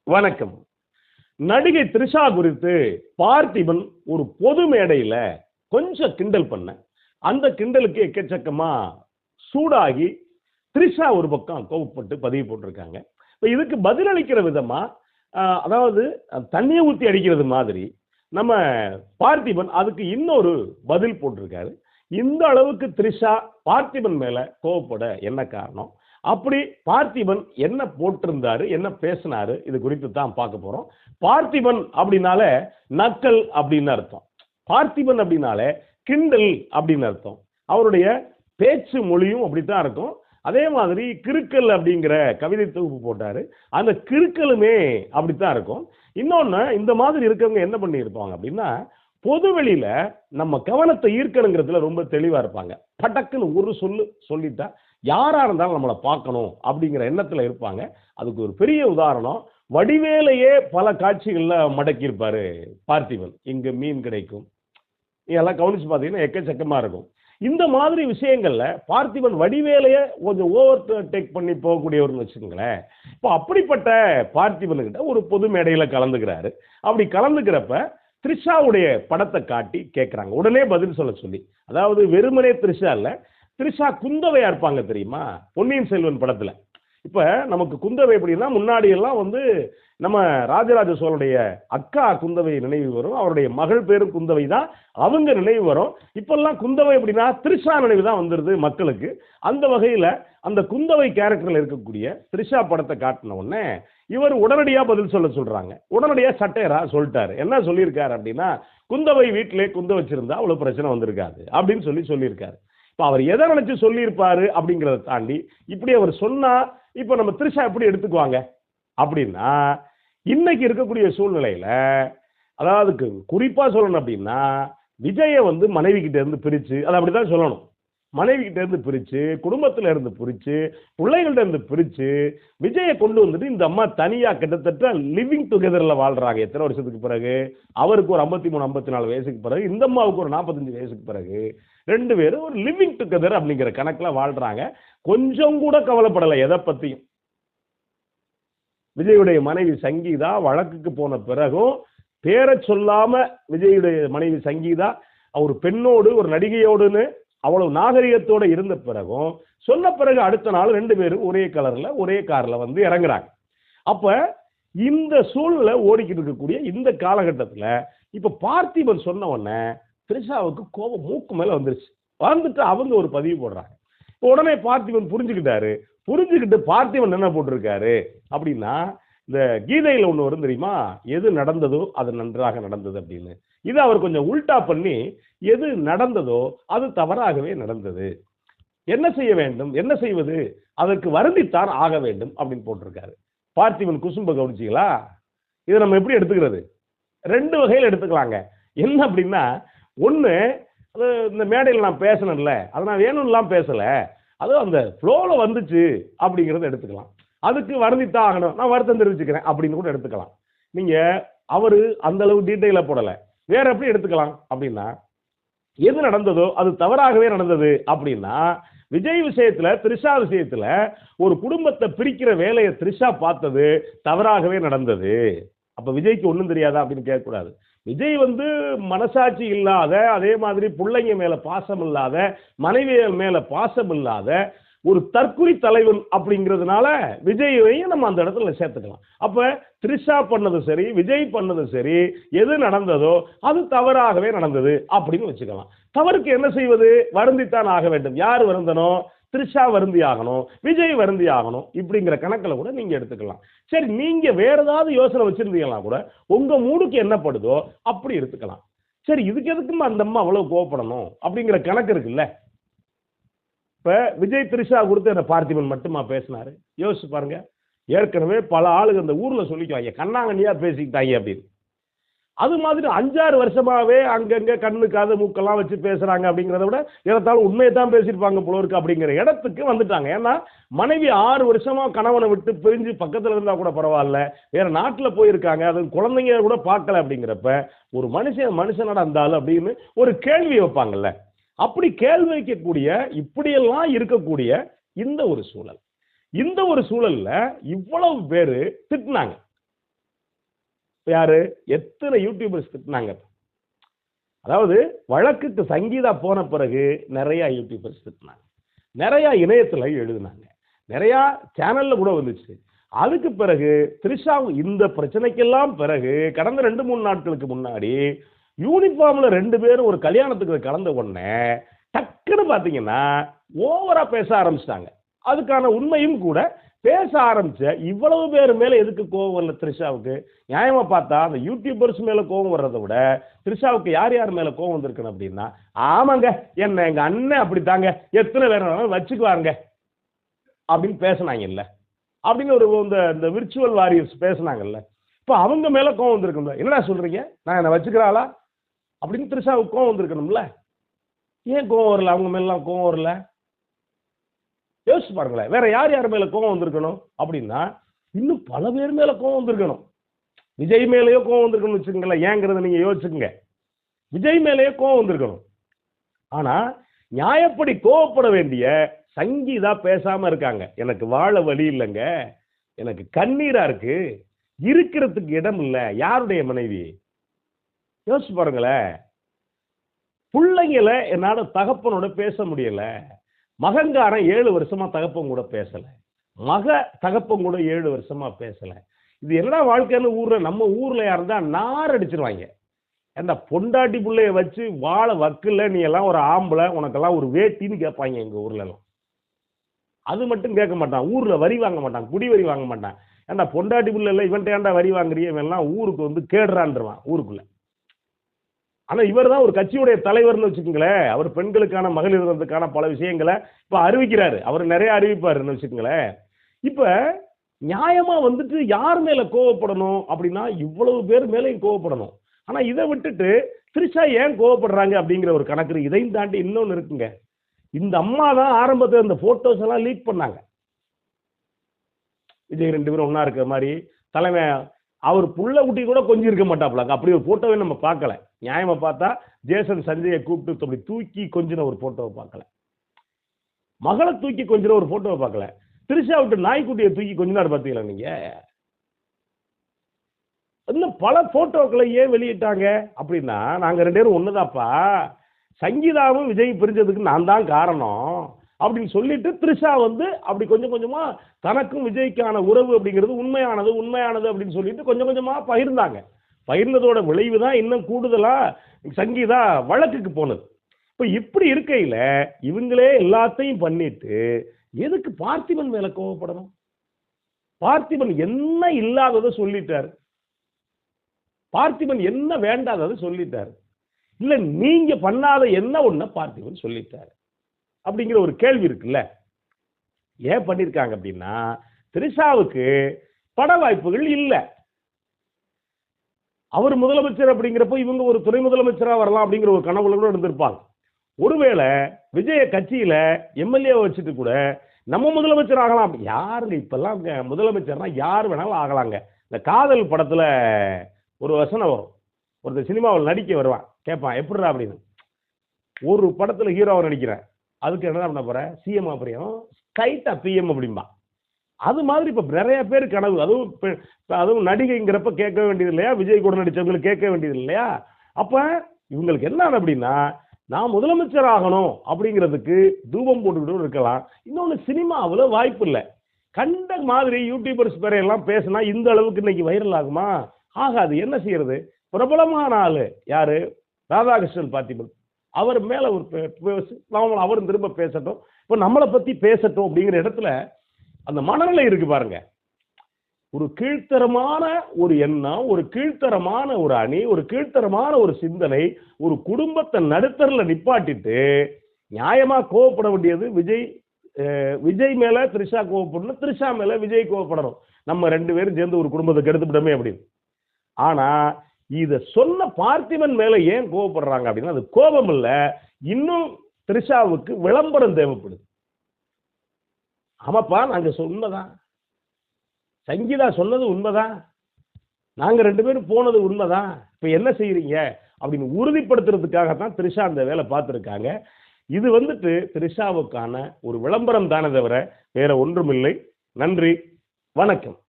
வணக்கம். நடிகை த்ரிஷா குறித்து பார்த்திபன் ஒரு பொது மேடையில கொஞ்சம் கிண்டல் பண்ண, அந்த கிண்டலுக்கு எக்கச்சக்கமா சூடாகி த்ரிஷா ஒரு பக்கம் கோவப்பட்டு பதிவு போட்டிருக்காங்க. இப்ப இதுக்கு பதிலளிக்கிற விதமா அதாவது தண்ணியை ஊத்தி அடிக்கிறது மாதிரி நம்ம பார்த்திபன் அதுக்கு இன்னொரு பதில் போட்டிருக்காரு. இந்த அளவுக்கு த்ரிஷா பார்த்திபன் மேல கோவப்பட என்ன காரணம்? அப்படி பார்த்திபன் என்ன போட்டிருந்தாரு, என்ன பேசினாரு, இது குறித்து தான் பார்க்க போறோம். பார்த்திபன் அப்படின்னாலே நக்கல் அப்படின்னு அர்த்தம். பார்த்திபன் அப்படின்னாலே கிண்டல் அப்படின்னு அர்த்தம். அவருடைய பேச்சு மொழியும் அப்படித்தான் இருக்கும். அதே மாதிரி கிறுக்கல் அப்படிங்கிற கவிதை தொகுப்பு போட்டாரு. அந்த கிறுக்கலுமே அப்படித்தான் இருக்கும். இன்னொன்னு, இந்த மாதிரி இருக்கவங்க என்ன பண்ணி இருப்பாங்க அப்படின்னா, பொதுவெளியில நம்ம கவனத்தை ஈர்க்கணுங்கிறதுல ரொம்ப தெளிவா இருப்பாங்க. பட்டக்குன்னு ஒரு சொல்லிட்டா யாரா இருந்தாலும் நம்மளை பார்க்கணும் அப்படிங்கிற எண்ணத்துல இருப்பாங்க. அதுக்கு ஒரு பெரிய உதாரணம், வடிவேலையே பல காட்சிகள்ல மடக்கி இருப்பாரு பார்த்திபன். இங்க மீன் கிடைக்கும், இதெல்லாம் கவனிச்சு பார்த்தீங்கன்னா எக்கச்சக்கமா இருக்கும். இந்த மாதிரி விஷயங்கள்ல பார்த்திபன் வடிவேலையே கொஞ்சம் ஓவர் டேக் பண்ணி போகக்கூடியவர்னு வச்சுக்கோங்களேன். இப்போ அப்படிப்பட்ட பார்த்திபன்கிட்ட ஒரு பொது மேடையில கலந்துக்கிறாரு. அப்படி கலந்துக்கிறப்ப த்ரிஷாவுடைய படத்தை காட்டி கேட்குறாங்க, உடனே பதில் சொல்ல சொல்லி. அதாவது வெறுமனே த்ரிஷா இல்ல, த்ரிஷா குந்தவையா இருப்பாங்க தெரியுமா, பொன்னியின் செல்வன் படத்துல. இப்ப நமக்கு குந்தவை எப்படின்னா, முன்னாடி எல்லாம் நம்ம ராஜராஜ சோழனுடைய அக்கா குந்தவை நினைவு வரும், அவருடைய மகள் பேரும் குந்தவை தான், அவங்க நினைவு வரும். இப்பெல்லாம் குந்தவை எப்படின்னா த்ரிஷா நினைவு தான் வந்துருது மக்களுக்கு. அந்த வகையில அந்த குந்தவை கேரக்டர்ல இருக்கக்கூடிய த்ரிஷா படத்தை காட்டின உடனே இவர் உடனடியா பதில் சொல்றாங்க. உடனடியா சட்டையரா சொல்லிட்டாரு. என்ன சொல்லியிருக்காரு அப்படின்னா, குந்தவை வீட்டிலே குந்த வச்சிருந்தா அவ்வளவு பிரச்சனை வந்திருக்காது அப்படின்னு சொல்லியிருக்காரு. இப்ப அவர் எதை நினைச்சு சொல்லியிருப்பாரு அப்படிங்கிறத தாண்டி இப்படி அவர் சொன்னா இப்ப நம்ம த்ரிஷா எப்படி எடுத்துக்குவாங்க அப்படின்னா, இன்னைக்கு இருக்கக்கூடிய சூழ்நிலையில, அதாவது குறிப்பா சொல்லணும் அப்படின்னா, விஜயை மனைவி கிட்ட இருந்து பிரிச்சு, அது அப்படிதான் சொல்லணும், மனைவி கிட்ட இருந்து பிரிச்சு, குடும்பத்துல இருந்து பிரிச்சு, பிள்ளைகள்ட்ட இருந்து பிரிச்சு, விஜயை கொண்டு வந்துட்டு இந்த அம்மா தனியா கிட்டத்தட்ட லிவிங் டுகெதர்ல வாழ்றாங்க. எத்தனை வருஷத்துக்கு பிறகு? அவருக்கு ஒரு 53 54 வயசுக்கு பிறகு, இந்த அம்மாவுக்கு ஒரு 45 வயசுக்கு பிறகு, ரெண்டு பேரும் ஒரு லிவிங் டுகெதர் அப்படிங்கிற கணக்குல வாழ்றாங்க. கொஞ்சம் கூட கவலைப்படலை எதை பத்தியும். விஜயுடைய மனைவி சங்கீதா வழக்குக்கு போன பிறகும் பேரை சொல்லாம விஜயுடைய மனைவி சங்கீதா ஒரு பெண்ணோடு ஒரு நடிகையோடுன்னு அவ்வளவு நாகரிகத்தோட இருந்த பிறகும் சொன்ன பிறகு அடுத்த நாள் ரெண்டு பேரும் ஒரே கலர்ல ஒரே கார்ல இறங்குறாங்க. அப்ப இந்த சூழ்நிலை ஓடிக்கிட்டு இருக்கக்கூடிய இந்த காலகட்டத்தில் இப்ப பார்த்திபன் சொன்ன உடனே த்ரிஷாவுக்கு கோபம் மூக்கு மேல வந்துட்டு அவங்க ஒரு பதிவு போடுறாங்க. உடனே பார்த்திபன் புரிஞ்சுக்கிட்டு பார்த்திபன் என்ன போட்டிருக்காரு அப்படின்னா, இந்த கீதையில ஒண்ணு வரும் தெரியுமா, எது நடந்ததோ அது நன்றாக நடந்தது அப்படின்னு. இது அவர் கொஞ்சம் உல்டா பண்ணி, எது நடந்ததோ அது தவறாகவே நடந்தது, என்ன செய்ய வேண்டும், என்ன செய்வது, அதற்கு வருந்தித்தான் ஆக வேண்டும் அப்படின்னு போட்டிருக்காரு. பார்த்திபன் குசும்ப கவனிச்சிங்களா? இதை நம்ம எப்படி எடுத்துக்கிறது? ரெண்டு வகையில் எடுத்துக்கலாங்க. என்ன அப்படின்னா, ஒண்ணு, இந்த மேடையில் நான் பேசணும்ல, அதை நான் வேணும்லாம் பேசல, அது அந்த ஃப்ளோவில் வந்துச்சு அப்படிங்கிறத எடுத்துக்கலாம். அதுக்கு வருந்தித்தான் ஆகணும், நான் வருத்தம் தெரிவிச்சுக்கிறேன் அப்படின்னு கூட எடுத்துக்கலாம். நீங்க அவரு அந்த அளவு டீட்டெயிலா போடல, வேற எப்படி எடுத்துக்கலாம் அப்படின்னா, எது நடந்ததோ அது தவறாகவே நடந்தது அப்படின்னா, விஜய் விஷயத்துல த்ரிஷா விஷயத்துல ஒரு குடும்பத்தை பிரிக்கிற வேலையை த்ரிஷா பார்த்தது தவறாகவே நடந்தது. அப்ப விஜய்க்கு ஒண்ணும் தெரியாதா அப்படின்னு கேட்கக்கூடாது. விஜய் மனசாட்சி இல்லாத, அதே மாதிரி பிள்ளைங்க மேல பாசம் இல்லாத, மனைவியல் மேல பாசம் இல்லாத ஒரு தற்குறி தலைவன் அப்படிங்கிறதுனால விஜயையும் நம்ம அந்த இடத்துல சேர்த்துக்கலாம். அப்ப த்ரிஷா பண்ணது சரி, விஜய் பண்ணது சரி, எது நடந்ததோ அது தவறாகவே நடந்தது அப்படின்னு வச்சுக்கலாம். தவறுக்கு என்ன செய்வது? வருந்தித்தான் ஆக வேண்டும். யார் வருந்தணும்? த்ரிஷா வருந்தி ஆகணும், விஜய் வருந்தி ஆகணும். இப்படிங்கிற கணக்கில் கூட நீங்க எடுத்துக்கலாம். சரி, நீங்க வேற ஏதாவது யோசனை வச்சிருந்தீங்கன்னா கூட உங்க மூடுக்கு என்ன படுதோ அப்படி எடுத்துக்கலாம். சரி, இதுக்கு எதுக்குமா அந்த அம்மா அவ்வளவு கோவப்படணும் அப்படிங்கிற கணக்கு இருக்குல்ல. இப்ப விஜய் த்ரிஷா கொடுத்து என்ன பார்த்திபன் மட்டுமா பேசினாரு? யோசிச்சு பாருங்க. ஏற்கனவே பல ஆளுங்க அந்த ஊர்ல சொல்லிக்குவாங்க, கண்ணாங்கண்ணியா பேசிக்கிட்டாங்க அப்படின்னு. அது மாதிரி 5-6 வருஷமாவே அங்கங்க கண்ணு காது மூக்கெல்லாம் வச்சு பேசுறாங்க அப்படிங்கிறத விட ஏறத்தாலும் உண்மையை தான் பேசியிருப்பாங்க போல இருக்கு அப்படிங்கிற இடத்துக்கு வந்துட்டாங்க. ஏன்னா மனைவி 6 வருஷமா கணவனை விட்டு பிரிஞ்சு பக்கத்துல இருந்தா கூட பரவாயில்ல, வேற நாட்டுல போயிருக்காங்க, அது குழந்தைங்க கூட பார்க்கல அப்படிங்கிறப்ப ஒரு மனுஷனோட இருந்தாலும் அப்படின்னு ஒரு கேள்வி வைப்பாங்கல்ல. அப்படி கேள்வி வைக்கக்கூடிய, இப்படியெல்லாம் இருக்கக்கூடிய இந்த ஒரு சூழல்ல இவ்வளவு பேரு திட்டினாங்க. யாரு எத்தனை யூடியூபர்ஸ் திட்டினாங்க. அதாவது வழக்குக்கு சங்கீதா போன பிறகு நிறைய யூடியூபர்ஸ் திட்டினாங்க, நிறைய இணையத்தில் எழுதினாங்க, நிறைய சேனல்ல கூட வந்துச்சு. அதுக்கு பிறகு த்ரிஷா இந்த பிரச்சனைக்கெல்லாம் பிறகு கடந்த 2-3 நாட்களுக்கு முன்னாடி யூனிஃபார்ம்ல 2 பேரும் ஒரு கல்யாணத்துக்கு கலந்த உடனே டக்குன்னு பாத்தீங்கன்னா ஓவரா பேச ஆரம்பிச்சிட்டாங்க. அதுக்கான உண்மையும் கூட பேச ஆரம்பிச்ச இவ்வளவு பேர் மேல எதுக்கு கோவம் வரல த்ரிஷாவுக்கு? நியாயமா பார்த்தா அந்த யூடியூபர்ஸ் மேல கோவம் வர்றதை விட த்ரிஷாவுக்கு யார் யார் மேல கோவம் வந்திருக்கணும் அப்படின்னா, ஆமாங்க என்ன எங்க அண்ணன் அப்படித்தாங்க, எத்தனை பேர் வச்சுக்குவாங்க அப்படின்னு பேசினாங்கல்ல, அப்படின்னு ஒரு இந்த விர்ச்சுவல் வாரியர்ஸ் பேசினாங்கல்ல, இப்போ அவங்க மேல கோவம் வந்திருக்கணும்ல. என்னடா சொல்றீங்க, நான் என்ன வச்சுக்கிறாளா அப்படின்னு த்ரிஷாவுக்கு கோவம் வந்திருக்கணும்ல. ஏன் கோவம் வரல? அவங்க மேலாம் கோவம் வரல. யோசிச்சு பாருங்களேன், வேற யார் யார் மேல கோவம் வந்திருக்கணும் அப்படின்னா இன்னும் பல பேர் மேல கோவம் வந்திருக்கணும். விஜய் மேலேயோ கோவம் வந்திருக்கணும்னு வச்சுக்கோங்களேன். ஏங்கிறத நீங்க யோசிச்சுங்க. விஜய் மேலேயோ கோவம் வந்திருக்கணும். ஆனா நியாயப்படி கோவப்பட வேண்டிய சங்கீதா பேசாம இருக்காங்க. எனக்கு வாழ வழி இல்லைங்க, எனக்கு கண்ணீரா இருக்கு, இருக்கிறதுக்கு இடம் இல்ல. யாருடைய மனைவி? யோசிச்சு பாருங்களேன். பிள்ளைங்களை என்னால தகப்பனோட பேச முடியல. மகங்காரன் 7 வருஷமா தகப்பன் கூட பேசல, மக தகப்பன் கூட 7 வருஷமா பேசல. இது என்ன வாழ்க்கைன்னு ஊர்ல, நம்ம ஊர்ல யாருந்தா நார் அடிச்சிருவாங்க. அந்த பொண்டாட்டி பிள்ளைய வச்சு வாழ வக்கில்ல, நீ எல்லாம் ஒரு ஆம்பளை, உனக்கெல்லாம் ஒரு வேட்டின்னு கேட்பாங்க எங்க ஊர்ல எல்லாம். அது மட்டும் கேட்க மாட்டான், ஊர்ல வரி வாங்க மாட்டான், குடி வரி வாங்க மாட்டான். ஏன்டா பொண்டாட்டி பிள்ளை இல்லை, இவன்ட்ட ஏன்டா வரி வாங்குறிய, இவெல்லாம் ஊருக்கு வந்து கேடுறான்றான் ஊருக்குள்ள. ஆனா இவர் தான் ஒரு கட்சியுடைய தலைவர்னு வச்சுக்கோங்களேன். அவர் பெண்களுக்கான மகளிர் தினத்துக்கான பல விஷயங்களை இப்ப அறிவிக்கிறாரு. அவர் நிறைய அறிவிப்பாருன்னு வச்சுக்கோங்களேன். இப்ப நியாயமா வந்துட்டு யார் மேல கோவப்படணும் அப்படின்னா இவ்வளவு பேர் மேலேயும் கோவப்படணும். ஆனா இதை விட்டுட்டு த்ரிஷா ஏன் கோவப்படுறாங்க அப்படிங்கிற ஒரு கணக்கு. இதையும் தாண்டி இன்னொன்னு இருக்குங்க. இந்த அம்மா தான் ஆரம்பத்தில் இந்த போட்டோஸ் எல்லாம் லீக் பண்ணாங்க. விஜய் 2 பேரும் ஒன்னா இருக்கிற மாதிரி தலைமை அவர் புள்ள குட்டி கூட கொஞ்சம் இருக்க மாட்டாப்லாங்க. அப்படி ஒரு போட்டோவை நம்ம பார்க்கல. நியாயமா பார்த்தா ஜேசன் சஞ்சயை கூப்பிட்டு அப்படி தூக்கி கொஞ்சின ஒரு போட்டோவை பார்க்கல. மகளை தூக்கி கொஞ்சின ஒரு போட்டோவை பார்க்கல. த்ரிஷா விட்டு நாய்க்குட்டியை தூக்கி கொஞ்சினார் பார்த்தீங்களா நீங்க? இன்னும் பல போட்டோக்களை ஏன் வெளியிட்டாங்க அப்படின்னா, நாங்க 2 பேரும் ஒண்ணுதாப்பா, சங்கீதாவும் விஜய் பிரிஞ்சதுக்கு நான் தான் காரணம் அப்படின்னு சொல்லிட்டு த்ரிஷா வந்து அப்படி கொஞ்சம் கொஞ்சமா தனக்கும் விஜய்க்கான உறவு அப்படிங்கிறது உண்மையானது உண்மையானது அப்படின்னு சொல்லிட்டு கொஞ்சம் கொஞ்சமா பகிர்ந்தாங்க. பகிர்ந்ததோட விளைவு தான் இன்னும் கூடுதலா சங்கீதா வழக்குக்கு போனது. இப்ப இப்படி இருக்கையில இவங்களே எல்லாத்தையும் பண்ணிட்டு எதுக்கு பார்த்திபன் மேல கோவப்படணும்? பார்த்திபன் என்ன இல்லாததை சொல்லிட்டாரு, பார்த்திபன் என்ன வேண்டாததை சொல்லிட்டாரு, இல்ல நீங்க பண்ணாத என்ன ஒண்ண பார்த்திபன் சொல்லிட்டாரு அப்படிங்கிற ஒரு கேள்வி இருக்குல்ல. ஏன் பண்ணிருக்காங்க அப்படின்னா, த்ரிஷாவுக்கு பட வாய்ப்புகள் இல்லை. அவர் முதலமைச்சர் அப்படிங்கிறப்போ இவங்க ஒரு துணை முதலமைச்சரா வரலாம் அப்படிங்கிற ஒரு கனவுல கூட இருந்திருப்பாங்க. ஒருவேளை விஜய கட்சியில எம்எல்ஏ வச்சுட்டு கூட நம்ம முதலமைச்சர் ஆகலாம். யாருங்க இப்பெல்லாம் முதலமைச்சர்னா யார் வேணாலும் ஆகலாங்க. இந்த காதல் படத்துல ஒரு வசனம் வரும், ஒரு சினிமாவில் நடிக்க வருவான், கேட்பான் எப்படிடா அப்படின்னு. ஒரு படத்துல ஹீரோவை நடிக்கிறேன், அதுக்கு என்ன பண்ண போற, சிஎம் அப்படியும் ஸ்ட்ரைட்டா பிஎம் அப்படிம்பா. அது மாதிரி இப்ப நிறைய பேர் கனவு. அதுவும் நடிகைங்கிறப்ப கேட்க வேண்டியது இல்லையா, விஜய் கூட நடிச்சவங்களுக்கு கேட்க வேண்டியது இல்லையா. அப்ப இவங்களுக்கு என்ன அப்படின்னா, நான் முதலமைச்சர் ஆகணும் அப்படிங்கிறதுக்கு தூபம் போட்டுக்கிட்டு இருக்கலாம். இன்னொன்னு, சினிமாவில் வாய்ப்பு இல்லை. கண்ட மாதிரி யூடியூபர்ஸ் பேரை எல்லாம் பேசினா இந்த அளவுக்கு இன்னைக்கு வைரல் ஆகுமா? ஆகாது. என்ன செய்யறது? பிரபலமான ஆளு யாரு, ராதாகிருஷ்ணன் பார்த்திபன், அவர் மேல ஒரு அவரும் திரும்ப பேசட்டும், இப்போ நம்மளை பத்தி பேசட்டும் அப்படிங்கிற இடத்துல அந்த மனநிலை இருக்கு பாருங்க. ஒரு கீழ்த்தரமான ஒரு எண்ணம், ஒரு கீழ்த்தரமான ஒரு அணி, ஒரு கீழ்த்தரமான ஒரு சிந்தனை, ஒரு குடும்பத்தை நடுத்தரில் நிப்பாட்டிட்டு நியாயமா கோவப்பட வேண்டியது விஜய் மேல த்ரிஷா கோவப்படணும், த்ரிஷா மேல விஜய் கோவப்படணும். நம்ம 2 பேரும் சேர்ந்து ஒரு குடும்பத்தை கெடுத்துவிட்டோமே அப்படின்னு. ஆனா இத சொன்ன பார்த்திபன் மேல ஏன் கோவப்படுறாங்க அப்படின்னா, அது கோபம் இல்ல, இன்னும் த்ரிஷாவுக்கு விளம்பரம் தேவைப்படுது. ஆமாப்பா, நாங்க சொன்னதான், சங்கீதா சொன்னது உண்மைதான், நாங்க 2 பேரும் போனது உண்மைதான், இப்ப என்ன செய்யறீங்க அப்படின்னு உறுதிப்படுத்துறதுக்காகத்தான் த்ரிஷா அந்த வேலை பார்த்திருக்காங்க. இது வந்துட்டு த்ரிஷாவுக்கான ஒரு விளம்பரம் தானே தவிர வேற ஒன்றும் இல்லை. நன்றி, வணக்கம்.